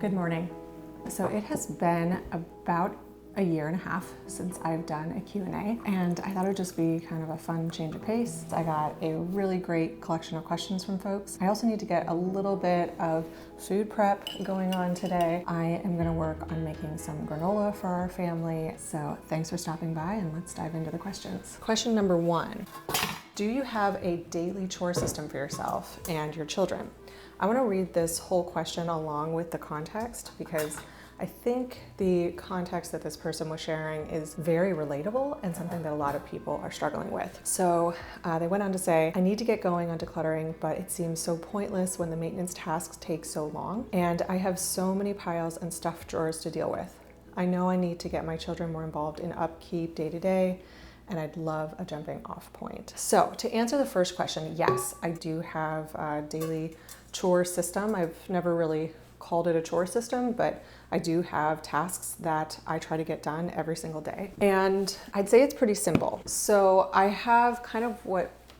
Good morning. So it has been about a year and a half since I've done a Q&A, and I thought it would just be kind of a fun change of pace. I got a really great collection of questions from folks. I also need to get a little bit of food prep going on today. I am gonna work on making some granola for our family. So thanks for stopping by, and let's dive into the questions. Question number one, do you have a daily chore system for yourself and your children? I want to read this whole question along with the context because I think the context that this person was sharing is very relatable and something that a lot of people are struggling with. So they went on to say, I need to get going on decluttering, but it seems so pointless when the maintenance tasks take so long, and I have so many piles and stuffed drawers to deal with. I know I need to get my children more involved in upkeep day to day, and I'd love a jumping off point. So to answer the first question, yes, I do have a daily chore system. I've never really called it a chore system, but I do have tasks that I try to get done every single day. And I'd say it's pretty simple. So I have kind of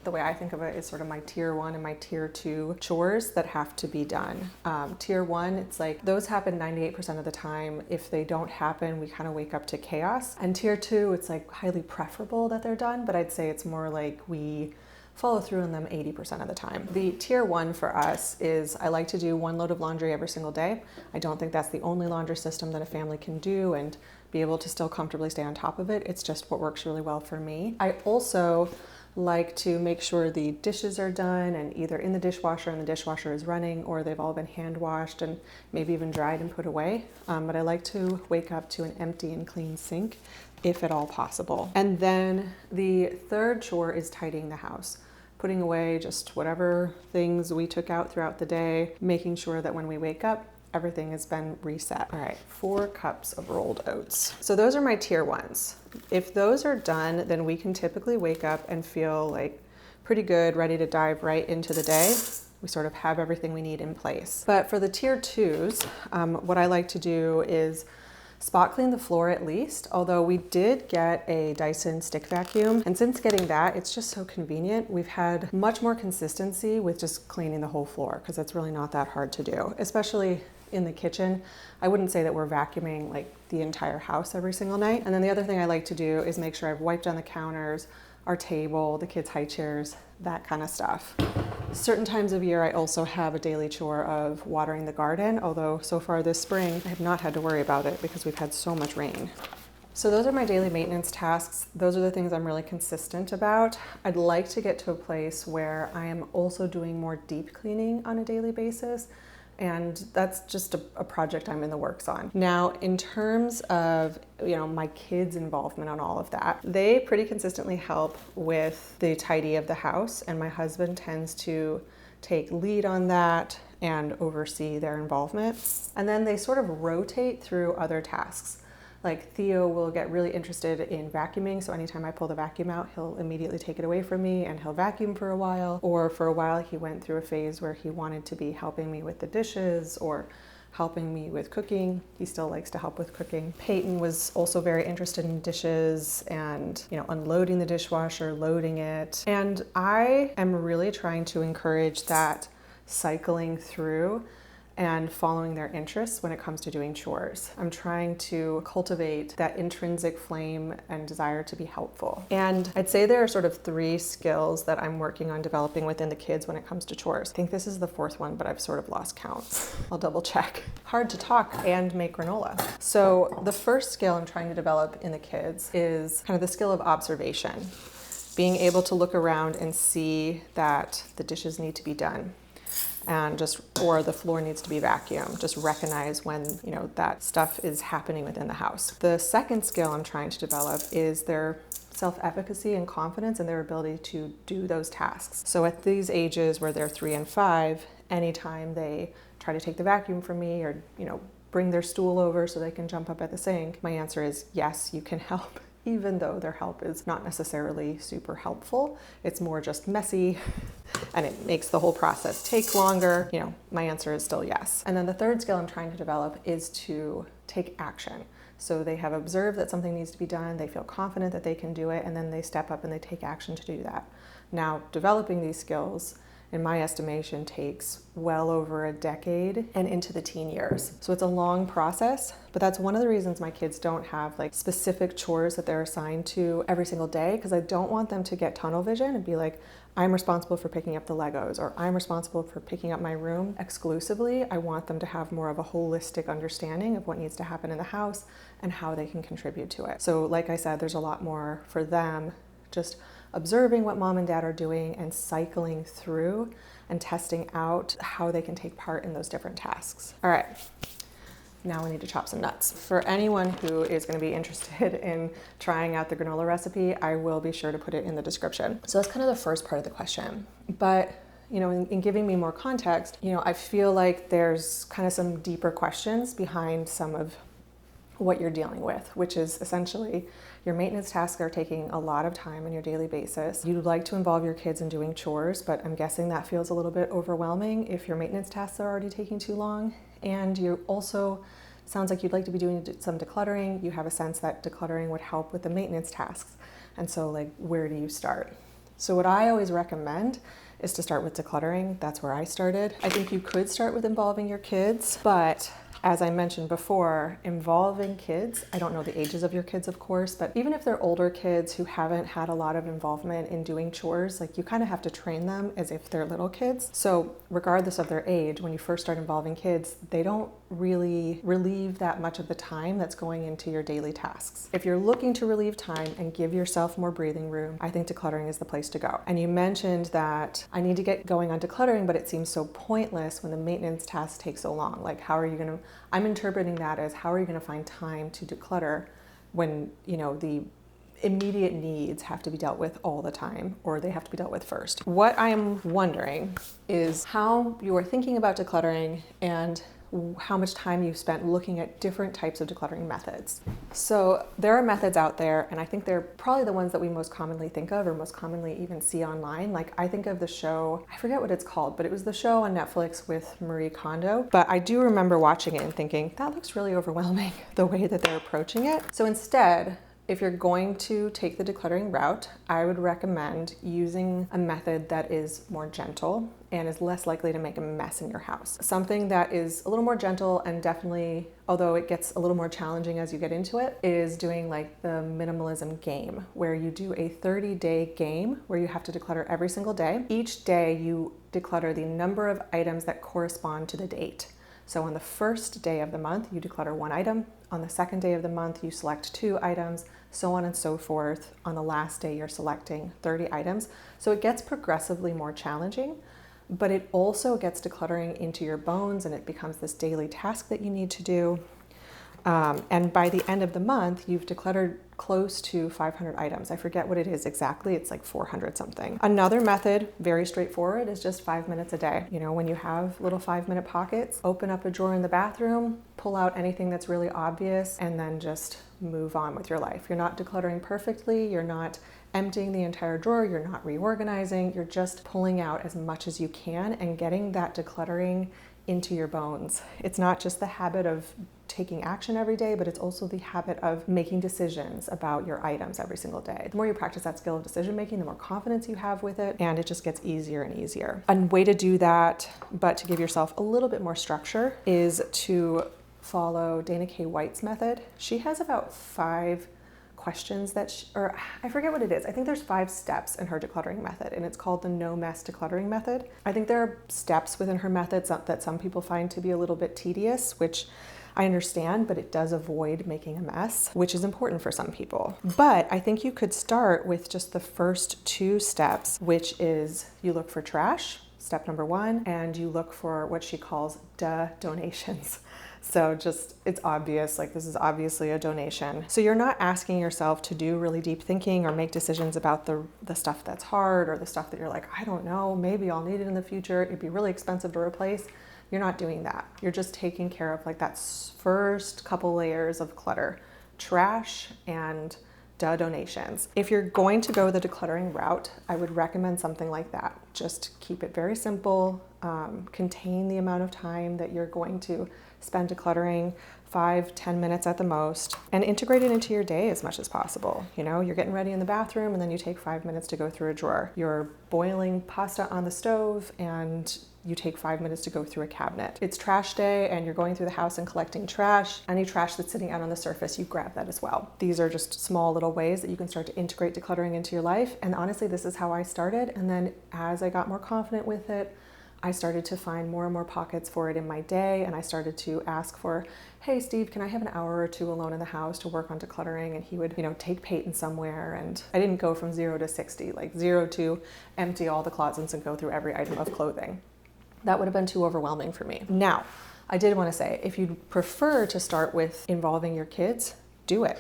the way I think of it is sort of my tier 1 and my tier 2 chores that have to be done. Tier 1, it's like those happen 98% of the time. If they don't happen, we kind of wake up to chaos. And tier 2, it's like highly preferable that they're done, but I'd say it's more like we follow through on them 80% of the time. The tier 1 for us is I like to do 1 load of laundry every single day. I don't think that's the only laundry system that a family can do and be able to still comfortably stay on top of it. It's just what works really well for me. I also like to make sure the dishes are done and either in the dishwasher and the dishwasher is running, or they've all been hand washed and maybe even dried and put away. But I like to wake up to an empty and clean sink if at all possible. And then the third chore is tidying the house. Putting away just whatever things we took out throughout the day, making sure that when we wake up, everything has been reset. All right, 4 cups of rolled oats. So those are my tier 1s. If those are done, then we can typically wake up and feel like pretty good, ready to dive right into the day. We sort of have everything we need in place. But for the tier 2s, what I like to do is spot clean the floor at least, although we did get a Dyson stick vacuum. And since getting that, it's just so convenient. We've had much more consistency with just cleaning the whole floor because it's really not that hard to do, especially in the kitchen. I wouldn't say that we're vacuuming like the entire house every single night. And then the other thing I like to do is make sure I've wiped down the counters, our table, the kids' high chairs, that kind of stuff. Certain times of year, I also have a daily chore of watering the garden, although so far this spring, I have not had to worry about it because we've had so much rain. So those are my daily maintenance tasks. Those are the things I'm really consistent about. I'd like to get to a place where I am also doing more deep cleaning on a daily basis. And that's just a project I'm in the works on. Now, in terms of my kids' involvement on all of that, they pretty consistently help with the tidy of the house, and my husband tends to take lead on that and oversee their involvement. And then they sort of rotate through other tasks. Like Theo will get really interested in vacuuming, so anytime I pull the vacuum out, he'll immediately take it away from me and he'll vacuum for a while. Or for a while he went through a phase where he wanted to be helping me with the dishes or helping me with cooking. He still likes to help with cooking. Peyton was also very interested in dishes and unloading the dishwasher, loading it. And I am really trying to encourage that cycling through and following their interests when it comes to doing chores. I'm trying to cultivate that intrinsic flame and desire to be helpful. And I'd say there are sort of 3 skills that I'm working on developing within the kids when it comes to chores. I think this is the 4th one, but I've sort of lost count. I'll double check. Hard to talk and make granola. So the first skill I'm trying to develop in the kids is kind of the skill of observation. Being able to look around and see that the dishes need to be done, and or the floor needs to be vacuumed. Just recognize when that stuff is happening within the house. The second skill I'm trying to develop is their self-efficacy and confidence in their ability to do those tasks. So at these ages where they're 3 and 5, anytime they try to take the vacuum from me or bring their stool over so they can jump up at the sink, my answer is yes, you can help. Even though their help is not necessarily super helpful, it's more just messy and it makes the whole process take longer. My answer is still yes. And then the third skill I'm trying to develop is to take action. So they have observed that something needs to be done, they feel confident that they can do it, and then they step up and they take action to do that. Now, developing these skills in my estimation, takes well over a decade and into the teen years. So it's a long process, but that's one of the reasons my kids don't have like specific chores that they're assigned to every single day, because I don't want them to get tunnel vision and be like, I'm responsible for picking up the Legos, or I'm responsible for picking up my room exclusively. I want them to have more of a holistic understanding of what needs to happen in the house and how they can contribute to it. So like I said, there's a lot more for them just observing what mom and dad are doing and cycling through and testing out how they can take part in those different tasks. All right, now we need to chop some nuts. For anyone who is going to be interested in trying out the granola recipe, I will be sure to put it in the description. So that's kind of the first part of the question. But in giving me more context, I feel like there's kind of some deeper questions behind some of what you're dealing with, which is essentially your maintenance tasks are taking a lot of time on your daily basis. You'd like to involve your kids in doing chores, but I'm guessing that feels a little bit overwhelming if your maintenance tasks are already taking too long. And you also sounds like you'd like to be doing some decluttering. You have a sense that decluttering would help with the maintenance tasks. And so like, where do you start? So what I always recommend is to start with decluttering. That's where I started. I think you could start with involving your kids, but as I mentioned before, involving kids, I don't know the ages of your kids, of course, but even if they're older kids who haven't had a lot of involvement in doing chores, like you kind of have to train them as if they're little kids. So regardless of their age, when you first start involving kids, they don't really relieve that much of the time that's going into your daily tasks. If you're looking to relieve time and give yourself more breathing room, I think decluttering is the place to go. And you mentioned that I need to get going on decluttering, but it seems so pointless when the maintenance tasks take so long. Like, how are you going to, I'm interpreting that as, how are you going to find time to declutter when, the immediate needs have to be dealt with all the time, or they have to be dealt with first. What I'm wondering is how you are thinking about decluttering and how much time you've spent looking at different types of decluttering methods. So there are methods out there, and I think they're probably the ones that we most commonly think of or most commonly even see online. Like, I think of the show, I forget what it's called, but it was the show on Netflix with Marie Kondo. But I do remember watching it and thinking, that looks really overwhelming, the way that they're approaching it. So instead, if you're going to take the decluttering route, I would recommend using a method that is more gentle and is less likely to make a mess in your house. Something that is a little more gentle and definitely, although it gets a little more challenging as you get into it, is doing like the minimalism game, where you do a 30-day game where you have to declutter every single day. Each day you declutter the number of items that correspond to the date. So on the first day of the month, you declutter one item. On the second day of the month, you select 2 items, so on and so forth. On the last day, you're selecting 30 items. So it gets progressively more challenging, but it also gets decluttering into your bones, and it becomes this daily task that you need to do. And by the end of the month, you've decluttered close to 500 items. I forget what it is exactly. It's like 400 something. Another method, very straightforward, is just 5 minutes a day. When you have little 5-minute pockets, open up a drawer in the bathroom, pull out anything that's really obvious, and then just move on with your life. You're not decluttering perfectly. You're not emptying the entire drawer. You're not reorganizing. You're just pulling out as much as you can and getting that decluttering into your bones. It's not just the habit of taking action every day, but it's also the habit of making decisions about your items every single day. The more you practice that skill of decision making, the more confidence you have with it, and it just gets easier and easier. A way to do that, but to give yourself a little bit more structure, is to follow Dana K. White's method. She has about 5 questions that, or I forget what it is. I think there's 5 steps in her decluttering method, and it's called the no mess decluttering method. I think there are steps within her methods that some people find to be a little bit tedious, which I understand, but it does avoid making a mess, which is important for some people. But I think you could start with just the first 2 steps, which is you look for trash, step number 1, and you look for what she calls donations. So just, it's obvious, like this is obviously a donation. So you're not asking yourself to do really deep thinking or make decisions about the stuff that's hard, or the stuff that you're like, I don't know, maybe I'll need it in the future. It'd be really expensive to replace. You're not doing that. You're just taking care of like that first couple layers of clutter, trash and donations. If you're going to go the decluttering route, I would recommend something like that. Just keep it very simple, contain the amount of time that you're going to spend decluttering 5-10 minutes at the most, and integrate it into your day as much as possible. You know, you're getting ready in the bathroom and then you take 5 minutes to go through a drawer. You're boiling pasta on the stove and you take 5 minutes to go through a cabinet. It's trash day and you're going through the house and collecting trash. Any trash that's sitting out on the surface, you grab that as well. These are just small little ways that you can start to integrate decluttering into your life. And honestly, this is how I started. And then as I got more confident with it, I started to find more and more pockets for it in my day, and I started to ask for, hey Steve, can I have an hour or two alone in the house to work on decluttering? And he would, you know, take Peyton somewhere. And I didn't go from 0 to 60, like 0 to empty all the closets and go through every item of clothing. That would have been too overwhelming for me. Now, I did want to say, if you'd prefer to start with involving your kids, do it.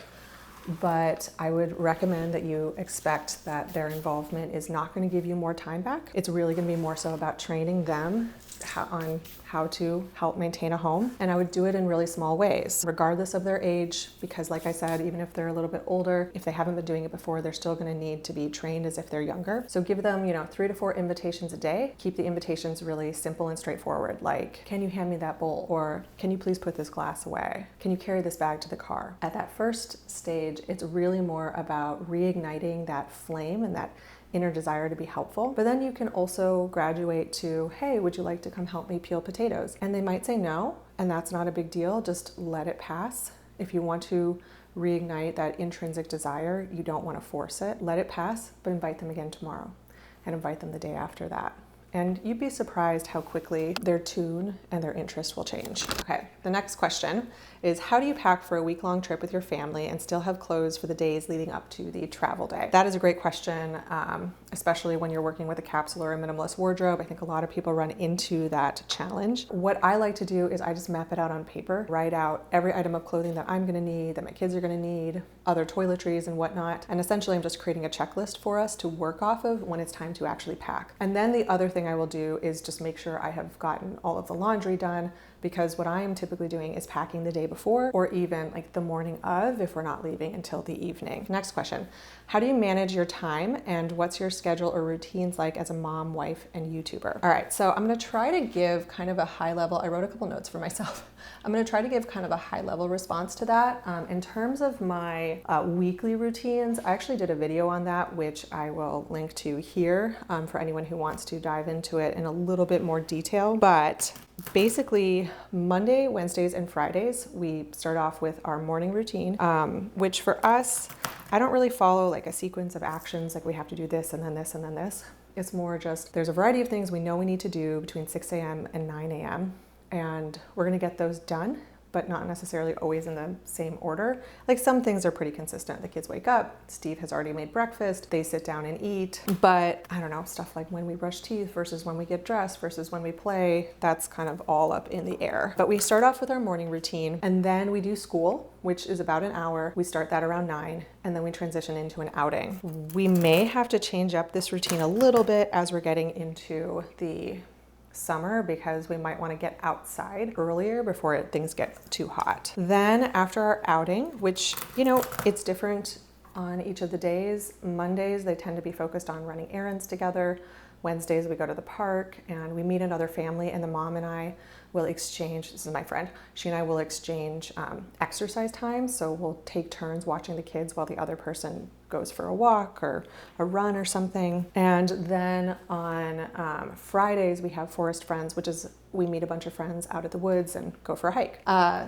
But I would recommend that you expect that their involvement is not going to give you more time back. It's really going to be more so about training them on how to help maintain a home. And I would do it in really small ways, regardless of their age, because like I said, even if they're a little bit older, if they haven't been doing it before, they're still going to need to be trained as if they're younger. So give them, 3 to 4 invitations a day. Keep the invitations really simple and straightforward, like, can you hand me that bowl? Or can you please put this glass away? Can you carry this bag to the car? At that first stage, it's really more about reigniting that flame and that inner desire to be helpful. But then you can also graduate to, hey, would you like to come help me peel potatoes? And they might say no, and that's not a big deal. Just let it pass. If you want to reignite that intrinsic desire, you don't want to force it. Let it pass, but invite them again tomorrow and invite them the day after that. And you'd be surprised how quickly their tune and their interest will change. Okay, the next question is, how do you pack for a week-long trip with your family and still have clothes for the days leading up to the travel day? That is a great question, especially when you're working with a capsule or a minimalist wardrobe. I think a lot of people run into that challenge. What I like to do is I just map it out on paper, write out every item of clothing that I'm gonna need, that my kids are gonna need, other toiletries and whatnot. And essentially I'm just creating a checklist for us to work off of when it's time to actually pack. And then the other thing I will do is just make sure I have gotten all of the laundry done, because what I am typically doing is packing the day before or even like the morning of if we're not leaving until the evening. Next question, how do you manage your time and what's your schedule or routines like as a mom, wife, and YouTuber? All right, so I'm gonna try to give kind of a high level, I wrote a couple notes for myself. I'm gonna try to give kind of a high level response to that. In terms of my weekly routines, I actually did a video on that, which I will link to here for anyone who wants to dive into it in a little bit more detail. But basically, Monday, Wednesdays, and Fridays, we start off with our morning routine, which for us, I don't really follow like a sequence of actions, like we have to do this and then this and then this. It's more just, there's a variety of things we know we need to do between 6 a.m. and 9 a.m. and we're gonna get those done, but not necessarily always in the same order. Like some things are pretty consistent. The kids wake up, Steve has already made breakfast, they sit down and eat. But I don't know, stuff like when we brush teeth versus when we get dressed versus when we play, that's kind of all up in the air. But we start off with our morning routine and then we do school, which is about an hour. We start that around 9 and then we transition into an outing. We may have to change up this routine a little bit as we're getting into the summer, because we might want to get outside earlier before things get too hot. Then after our outing, which, it's different on each of the days. Mondays, they tend to be focused on running errands together. Wednesdays, we go to the park and we meet another family, and the mom and I will exchange, this is my friend, she and I will exchange exercise time. So we'll take turns watching the kids while the other person goes for a walk or a run or something. And then on Fridays, we have Forest Friends, which is we meet a bunch of friends out at the woods and go for a hike.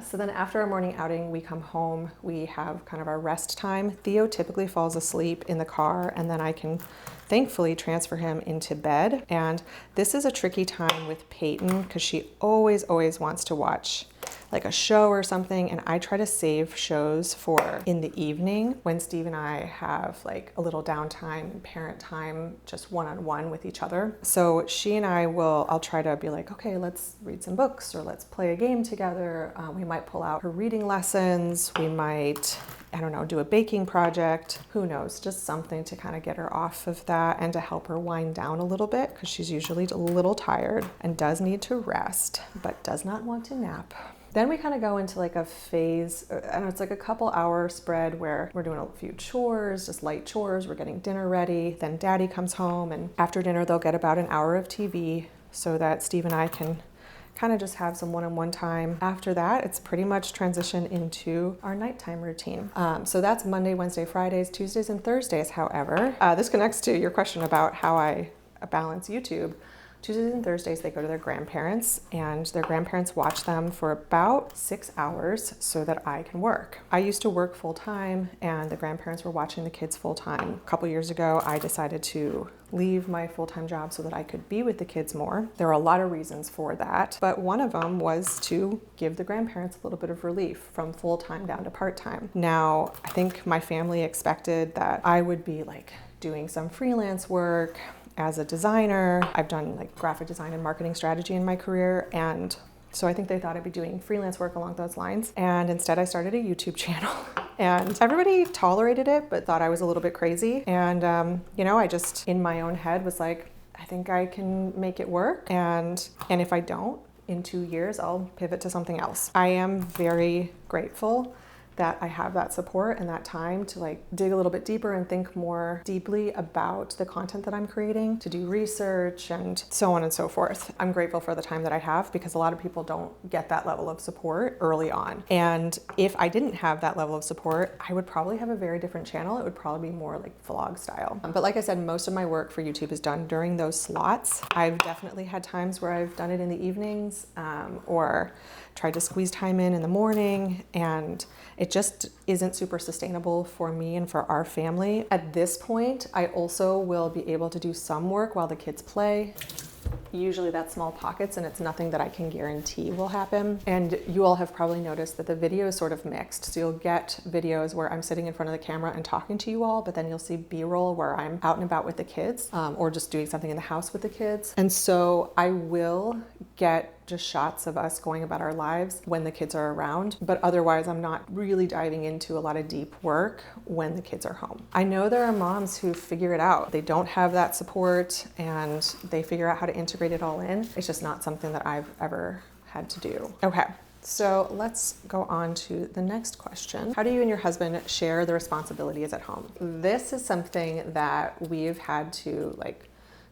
So then after our morning outing, we come home, we have kind of our rest time. Theo typically falls asleep in the car, and then I can thankfully transfer him into bed. And this is a tricky time with Peyton because she always wants to watch like a show or something, and I try to save shows for in the evening when Steve and I have like a little downtime, parent time, just one-on-one with each other. So she and I'll try to be like, okay, let's read some books or let's play a game together. We might pull out her reading lessons. We might, do a baking project. Who knows, just something to kind of get her off of that and to help her wind down a little bit, because she's usually a little tired and does need to rest, but does not want to nap. Then we kind of go into like a phase, it's like a couple hour spread where we're doing a few chores, just light chores. We're getting dinner ready. Then Daddy comes home, and after dinner, they'll get about an hour of TV so that Steve and I can kind of just have some one-on-one time. After that, it's pretty much transition into our nighttime routine. So that's Monday, Wednesday, Fridays, Tuesdays, and Thursdays. However, this connects to your question about how I balance YouTube. Tuesdays and Thursdays, they go to their grandparents, and their grandparents watch them for about 6 hours so that I can work. I used to work full time, and the grandparents were watching the kids full time. A couple years ago, I decided to leave my full-time job so that I could be with the kids more. There are a lot of reasons for that, but one of them was to give the grandparents a little bit of relief from full-time down to part-time. Now, I think my family expected that I would be like doing some freelance work as a designer. I've done like graphic design and marketing strategy in my career, and so I think they thought I'd be doing freelance work along those lines. And instead I started a YouTube channel and everybody tolerated it, but thought I was a little bit crazy. And you know, I just in my own head was like, I think I can make it work. And if I don't, in 2 years, I'll pivot to something else. I am very grateful that I have that support and that time to like dig a little bit deeper and think more deeply about the content that I'm creating, to do research and so on and so forth. I'm grateful for the time that I have because a lot of people don't get that level of support early on. And if I didn't have that level of support, I would probably have a very different channel. It would probably be more like vlog style. But like I said, most of my work for YouTube is done during those slots. I've definitely had times where I've done it in the evenings or tried to squeeze time in the morning, and it just isn't super sustainable for me and for our family. At this point, I also will be able to do some work while the kids play. Usually that's small pockets, and it's nothing that I can guarantee will happen. And you all have probably noticed that the video is sort of mixed. So you'll get videos where I'm sitting in front of the camera and talking to you all, but then you'll see B-roll where I'm out and about with the kids or just doing something in the house with the kids. And so I will get just shots of us going about our lives when the kids are around, but otherwise I'm not really diving into a lot of deep work when the kids are home. I know there are moms who figure it out. They don't have that support and they figure out how to integrate it all in. It's just not something that I've ever had to do. Okay. So let's go on to the next question. How do you and your husband share the responsibilities at home? This is something that we've had to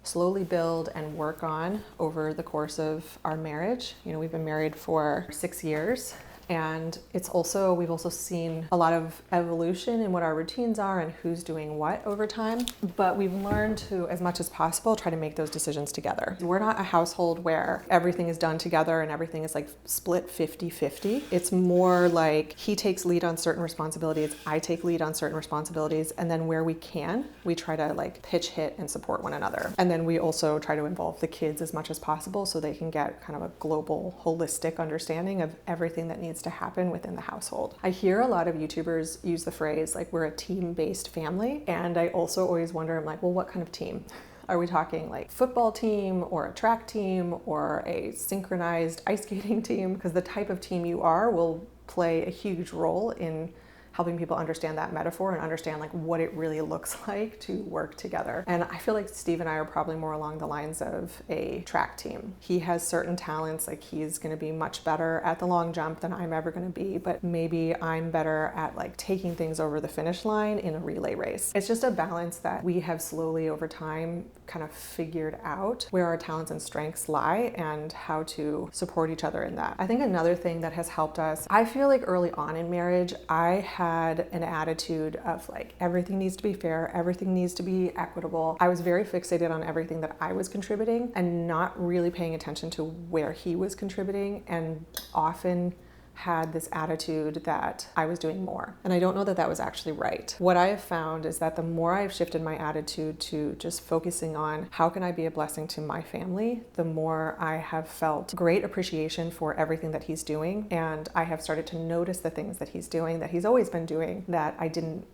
slowly build and work on over the course of our marriage. You know, we've been married for 6 years, and we've also seen a lot of evolution in what our routines are and who's doing what over time. But we've learned to, as much as possible, try to make those decisions together. We're not a household where everything is done together and everything is split 50-50. It's more like he takes lead on certain responsibilities, I take lead on certain responsibilities, and then where we can, we try to pitch hit and support one another. And then we also try to involve the kids as much as possible so they can get kind of a global, holistic understanding of everything that needs to happen within the household. I hear a lot of YouTubers use the phrase we're a team-based family, and I also always wonder, I'm like, well, what kind of team? Are we talking football team or a track team or a synchronized ice skating team? Because the type of team you are will play a huge role in helping people understand that metaphor and understand what it really looks like to work together. And I feel like Steve and I are probably more along the lines of a track team. He has certain talents, he's gonna be much better at the long jump than I'm ever gonna be, but maybe I'm better at taking things over the finish line in a relay race. It's just a balance that we have slowly over time kind of figured out where our talents and strengths lie and how to support each other in that. I think another thing that has helped us, I feel like early on in marriage, I had an attitude of everything needs to be fair, everything needs to be equitable. I was very fixated on everything that I was contributing and not really paying attention to where he was contributing, and often had this attitude that I was doing more. And I don't know that that was actually right. What I have found is that the more I've shifted my attitude to just focusing on how can I be a blessing to my family, the more I have felt great appreciation for everything that he's doing. And I have started to notice the things that he's doing, that he's always been doing, that I didn't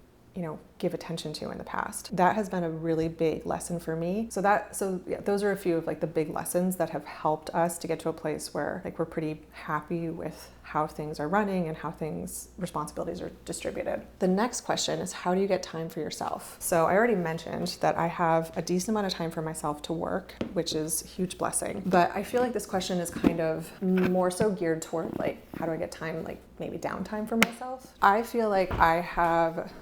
give attention to in the past. That has been a really big lesson for me. So yeah, those are a few of the big lessons that have helped us to get to a place where we're pretty happy with how things are running and how responsibilities are distributed. The next question is, how do you get time for yourself? So I already mentioned that I have a decent amount of time for myself to work, which is a huge blessing. But I feel like this question is kind of more so geared toward how do I get time, maybe downtime for myself? I feel like I have,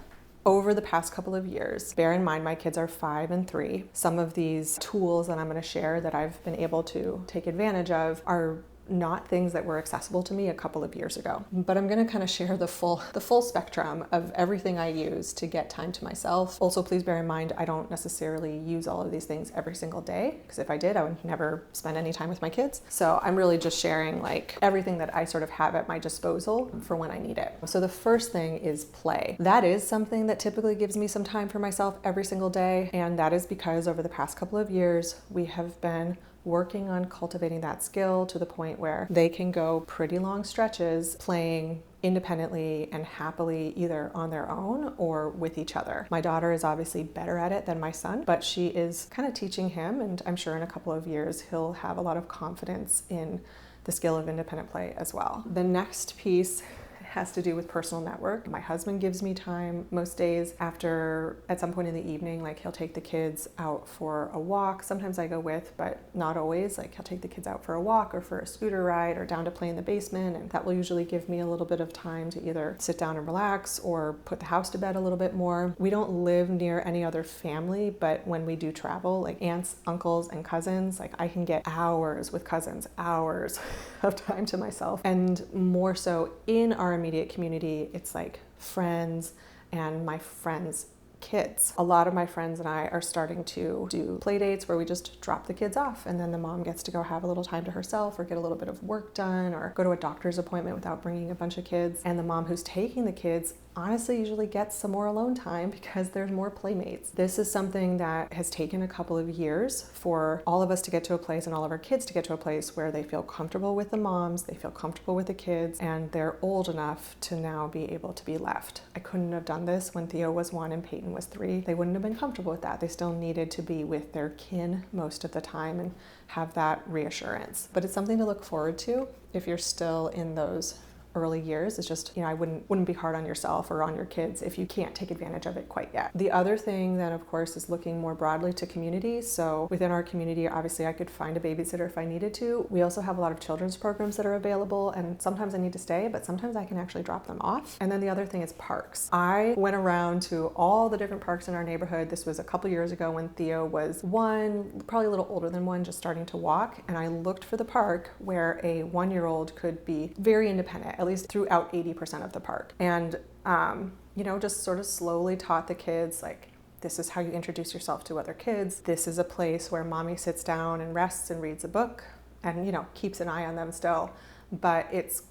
over the past couple of years, bear in mind my kids are 5 and 3. Some of these tools that I'm going to share that I've been able to take advantage of are not things that were accessible to me a couple of years ago. But I'm gonna kind of share the full spectrum of everything I use to get time to myself. Also, please bear in mind, I don't necessarily use all of these things every single day, because if I did, I would never spend any time with my kids. So I'm really just sharing like everything that I sort of have at my disposal for when I need it. So the first thing is play. That is something that typically gives me some time for myself every single day. And that is because over the past couple of years, we have been working on cultivating that skill to the point where they can go pretty long stretches playing independently and happily, either on their own or with each other. My daughter is obviously better at it than my son, but she is kind of teaching him, and I'm sure in a couple of years he'll have a lot of confidence in the skill of independent play as well. The next piece has to do with personal network. My husband gives me time most days after, at some point in the evening, like he'll take the kids out for a walk. Sometimes I go with, but not always. Like he'll take the kids out for a walk or for a scooter ride or down to play in the basement. And that will usually give me a little bit of time to either sit down and relax or put the house to bed a little bit more. We don't live near any other family, but when we do travel, like aunts, uncles, and cousins, like I can get hours with cousins, hours of time to myself. And more so in our immediate community, it's like friends and my friends' kids. A lot of my friends and I are starting to do play dates where we just drop the kids off and then the mom gets to go have a little time to herself or get a little bit of work done or go to a doctor's appointment without bringing a bunch of kids. And the mom who's taking the kids honestly usually gets some more alone time because there's more playmates. This is something that has taken a couple of years for all of us to get to a place and all of our kids to get to a place where they feel comfortable with the moms, they feel comfortable with the kids, and they're old enough to now be able to be left. I couldn't have done this when Theo was 1 and Peyton was 3. They wouldn't have been comfortable with that. They still needed to be with their kin most of the time and have that reassurance. But it's something to look forward to if you're still in those early years. It's just, I wouldn't be hard on yourself or on your kids if you can't take advantage of it quite yet. The other thing then, of course, is looking more broadly to community. So within our community, obviously I could find a babysitter if I needed to. We also have a lot of children's programs that are available, and sometimes I need to stay, but sometimes I can actually drop them off. And then the other thing is parks. I went around to all the different parks in our neighborhood. This was a couple years ago when Theo was 1, probably a little older than 1, just starting to walk. And I looked for the park where a 1-year-old could be very independent, at least throughout 80% of the park. And, just sort of slowly taught the kids, like, this is how you introduce yourself to other kids. This is a place where mommy sits down and rests and reads a book and, keeps an eye on them still. But it's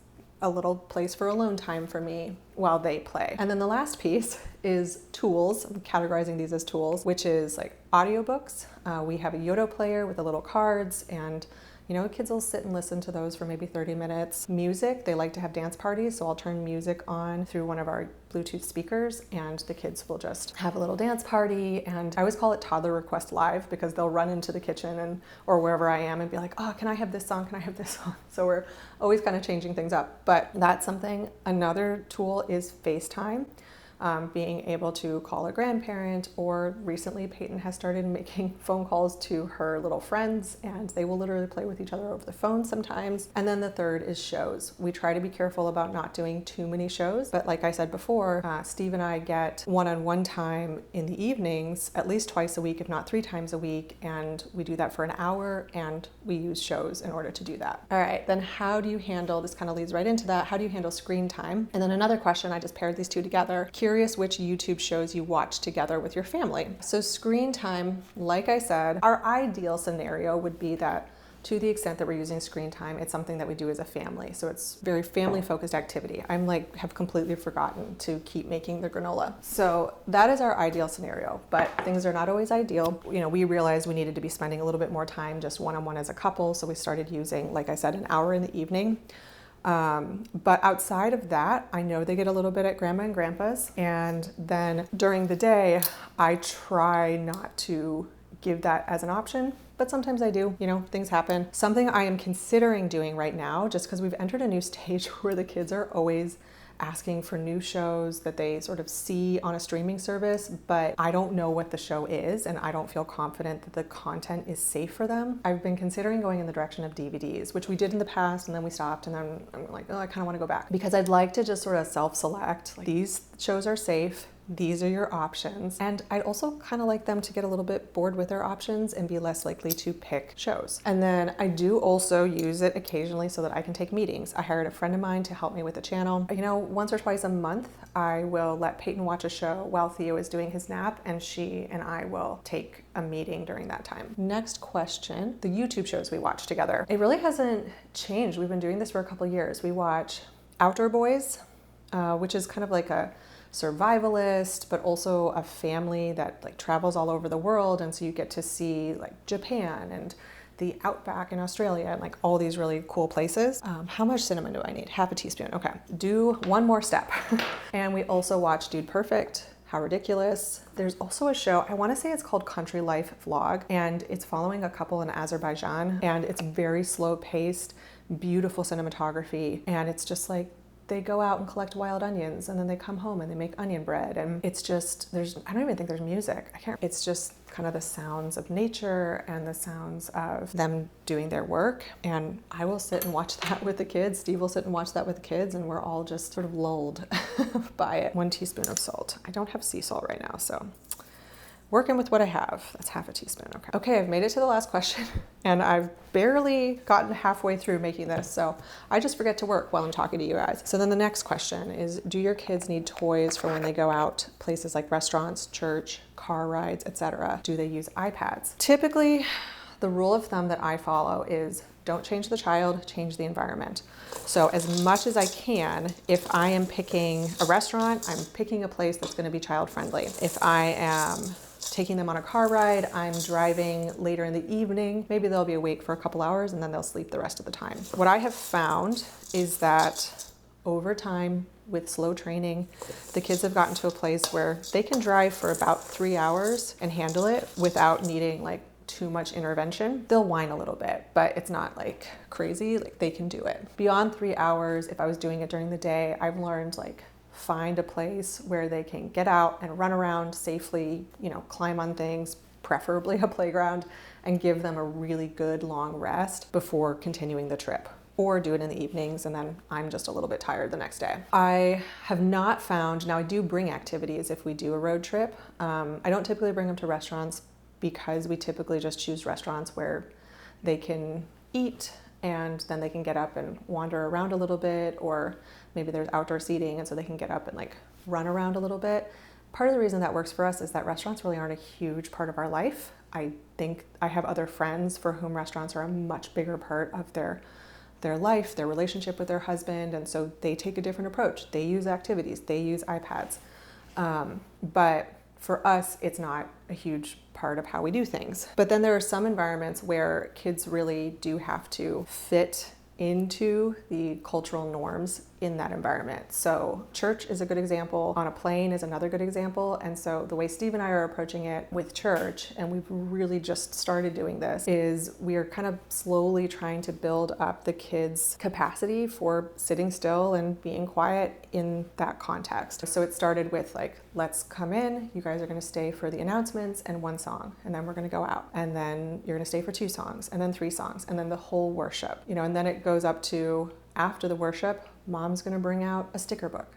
a little place for alone time for me while they play. And then the last piece is tools. I'm categorizing these as tools, which is like audiobooks. We have a Yodo player with the little cards, and kids will sit and listen to those for maybe 30 minutes. Music, they like to have dance parties, so I'll turn music on through one of our Bluetooth speakers and the kids will just have a little dance party. And I always call it Toddler Request Live because they'll run into the kitchen or wherever I am and be like, oh, can I have this song? Can I have this song? So we're always kind of changing things up, but that's something. Another tool is FaceTime. Being able to call a grandparent, or recently Peyton has started making phone calls to her little friends and they will literally play with each other over the phone sometimes. And then the third is shows. We try to be careful about not doing too many shows, but like I said before, Steve and I get one-on-one time in the evenings at least twice a week, if not 3 times a week, and we do that for an hour and we use shows in order to do that. All right, then how do you handle, this kind of leads right into that, how do you handle screen time? And then another question, I just paired these two together. Curious which YouTube shows you watch together with your family. So screen time, like I said, our ideal scenario would be that to the extent that we're using screen time, it's something that we do as a family. So it's very family-focused activity. I'm have completely forgotten to keep making the granola. So that is our ideal scenario, but things are not always ideal. We realized we needed to be spending a little bit more time just one-on-one as a couple. So we started using, like I said, an hour in the evening. But outside of that, I know they get a little bit at grandma and grandpa's. And then during the day, I try not to give that as an option, but sometimes I do, things happen. Something I am considering doing right now, just because we've entered a new stage where the kids are always asking for new shows that they sort of see on a streaming service, but I don't know what the show is and I don't feel confident that the content is safe for them. I've been considering going in the direction of DVDs, which we did in the past and then we stopped, and then I'm like, oh, I kind of want to go back because I'd like to just sort of self-select, like, these shows are safe, these are your options. And I'd also kind of like them to get a little bit bored with their options and be less likely to pick shows. And then I do also use it occasionally so that I can take meetings. I hired a friend of mine to help me with the channel. You know, once or twice a month, I will let Peyton watch a show while Theo is doing his nap, and she and I will take a meeting during that time. Next question, the YouTube shows we watch together. It really hasn't changed. We've been doing this for a couple of years. We watch Outdoor Boys, which is kind of like a survivalist, but also a family that like travels all over the world. And so you get to see like Japan and the outback in Australia and like all these really cool places. How much cinnamon do I need? Half a teaspoon. Okay, do one more step. And we also watch Dude Perfect. How ridiculous. There's also a show, I want to say it's called Country Life Vlog, and it's following a couple in Azerbaijan, and it's very slow paced, beautiful cinematography, and it's just like they go out and collect wild onions and then they come home and they make onion bread, and it's just, I don't even think there's music. It's just kind of the sounds of nature and the sounds of them doing their work. And I will sit and watch that with the kids. Steve will sit and watch that with the kids, and we're all just sort of lulled by it. 1 teaspoon of salt. I don't have sea salt right now, so working with what I have. That's half a teaspoon. Okay, I've made it to the last question, and I've barely gotten halfway through making this, so I just forget to work while I'm talking to you guys. So then the next question is, do your kids need toys for when they go out places like restaurants, church, car rides, etc.? Do they use iPads? Typically, the rule of thumb that I follow is don't change the child, change the environment. So as much as I can, if I am picking a restaurant, I'm picking a place that's going to be child friendly. If I am taking them on a car ride, I'm driving later in the evening, maybe they'll be awake for a couple hours and then they'll sleep the rest of the time. What I have found is that over time, with slow training, the kids have gotten to a place where they can drive for about 3 hours and handle it without needing like too much intervention. They'll whine a little bit, but it's not like crazy, like they can do it. Beyond 3 hours, if I was doing it during the day, I've learned like find a place where they can get out and run around safely, you know, climb on things, preferably a playground, and give them a really good long rest before continuing the trip. Or do it in the evenings, and then I'm just a little bit tired the next day. I have not found, now I do bring activities if we do a road trip. I don't typically bring them to restaurants because we typically just choose restaurants where they can eat and then they can get up and wander around a little bit, or maybe there's outdoor seating and so they can get up and like run around a little bit. Part of the reason that works for us is that restaurants really aren't a huge part of our life. I think I have other friends for whom restaurants are a much bigger part of their life, their relationship with their husband, and so they take a different approach. They use activities, they use iPads. But for us, it's not a huge part of how we do things. But then there are some environments where kids really do have to fit into the cultural norms in that environment. So church is a good example. On a plane is another good example. And so the way Steve and I are approaching it with church, and we've really just started doing this, is we are kind of slowly trying to build up the kids' capacity for sitting still and being quiet in that context. So it started with like, let's come in, you guys are gonna stay for the announcements and 1 song, and then we're gonna go out. And then you're gonna stay for 2 songs, and then 3 songs, and then the whole worship, you know, and then it goes up to after the worship, mom's gonna bring out a sticker book.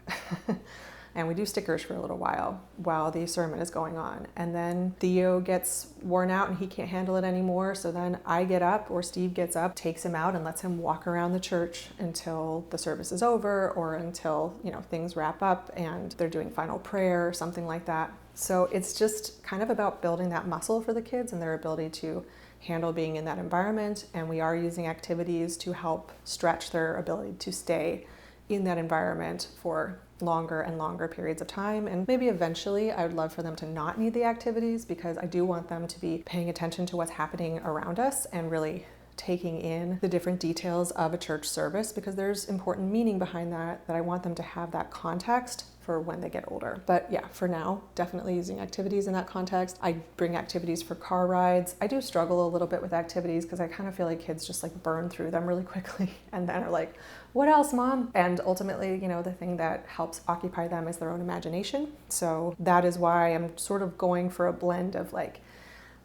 And we do stickers for a little while the sermon is going on. And then Theo gets worn out and he can't handle it anymore. So then I get up, or Steve gets up, takes him out and lets him walk around the church until the service is over, or until, you know, things wrap up and they're doing final prayer or something like that. So it's just kind of about building that muscle for the kids and their ability to handle being in that environment. And we are using activities to help stretch their ability to stay in that environment for longer and longer periods of time. And maybe eventually I would love for them to not need the activities, because I do want them to be paying attention to what's happening around us and really taking in the different details of a church service, because there's important meaning behind that I want them to have that context for when they get older. But yeah, for now, definitely using activities in that context. I bring activities for car rides. I do struggle a little bit with activities because I kind of feel like kids just like burn through them really quickly and then are like, what else, mom? And ultimately, you know, the thing that helps occupy them is their own imagination. So that is why I'm sort of going for a blend of like,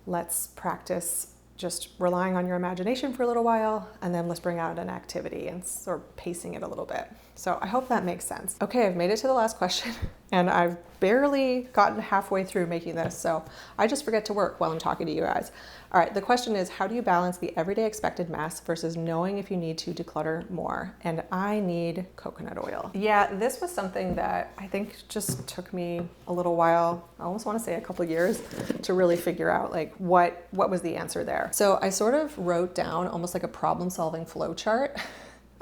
let's practice just relying on your imagination for a little while, and then let's bring out an activity and sort of pacing it a little bit. So I hope that makes sense. Okay, I've made it to the last question and I've barely gotten halfway through making this, so I just forget to work while I'm talking to you guys. All right, the question is, how do you balance the everyday expected mess versus knowing if you need to declutter more? And I need coconut oil. Yeah, this was something that I think just took me a little while, I almost want to say a couple years, to really figure out like what was the answer there. So I sort of wrote down almost like a problem-solving flow chart.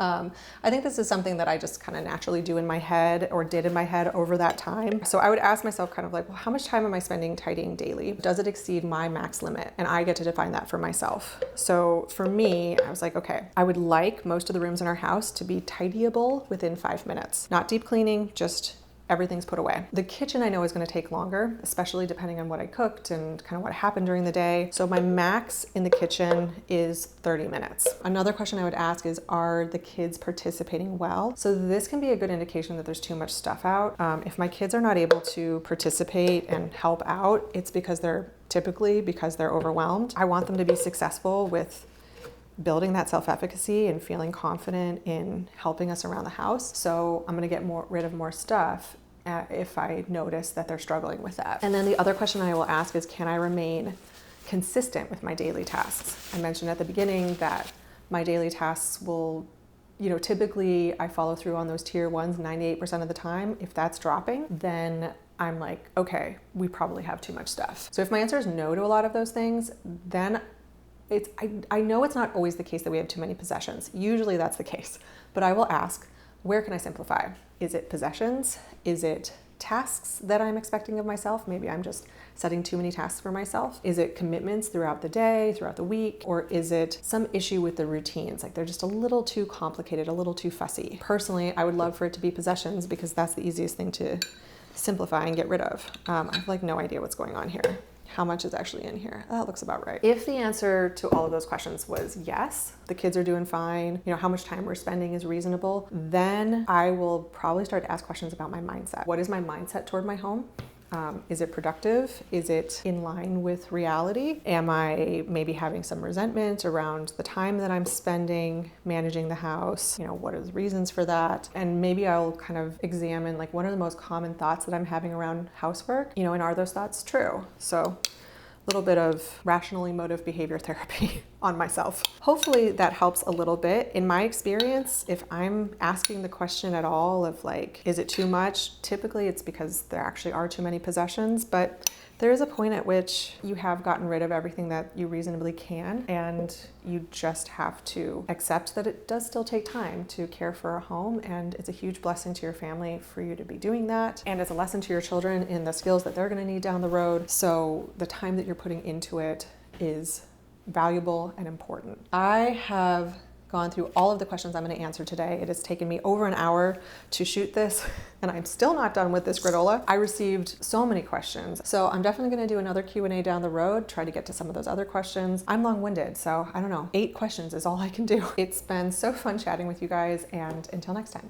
I think this is something that I just kind of naturally do in my head, or did in my head over that time. So I would ask myself kind of like, well, how much time am I spending tidying daily? Does it exceed my max limit? And I get to define that for myself. So for me, I was like, okay, I would like most of the rooms in our house to be tidyable within 5 minutes. Not deep cleaning, just everything's put away. The kitchen I know is going to take longer, especially depending on what I cooked and kind of what happened during the day. So my max in the kitchen is 30 minutes. Another question I would ask is, are the kids participating well? So this can be a good indication that there's too much stuff out. If my kids are not able to participate and help out, it's because they're overwhelmed. I want them to be successful with building that self-efficacy and feeling confident in helping us around the house. So I'm gonna get rid of more stuff if I notice that they're struggling with that. And then the other question I will ask is, can I remain consistent with my daily tasks? I mentioned at the beginning that my daily tasks will, typically I follow through on those tier ones 98% of the time. If that's dropping, then I'm like, okay, we probably have too much stuff. So if my answer is no to a lot of those things, then I know it's not always the case that we have too many possessions. Usually that's the case, but I will ask, where can I simplify? Is it possessions? Is it tasks that I'm expecting of myself? Maybe I'm just setting too many tasks for myself. Is it commitments throughout the day, throughout the week? Or is it some issue with the routines? Like they're just a little too complicated, a little too fussy. Personally, I would love for it to be possessions because that's the easiest thing to simplify and get rid of. I have like no idea what's going on here. How much is actually in here? That looks about right. If the answer to all of those questions was yes, the kids are doing fine, how much time we're spending is reasonable, then I will probably start to ask questions about my mindset. What is my mindset toward my home? Is it productive? Is it in line with reality? Am I maybe having some resentment around the time that I'm spending managing the house? What are the reasons for that? And maybe I'll kind of examine like, what are the most common thoughts that I'm having around housework? And are those thoughts true? So a little bit of rational emotive behavior therapy on myself. Hopefully that helps a little bit. In my experience, if I'm asking the question at all of like, is it too much? Typically it's because there actually are too many possessions, but there is a point at which you have gotten rid of everything that you reasonably can, and you just have to accept that it does still take time to care for a home, and it's a huge blessing to your family for you to be doing that. And it's a lesson to your children in the skills that they're gonna need down the road. So the time that you're putting into it is valuable and important. I have gone through all of the questions I'm going to answer today. It has taken me over an hour to shoot this, and I'm still not done with this granola. I received so many questions, so I'm definitely going to do another Q&A down the road, try to get to some of those other questions. I'm long-winded, so I don't know, 8 questions is all I can do. It's been so fun chatting with you guys, and until next time.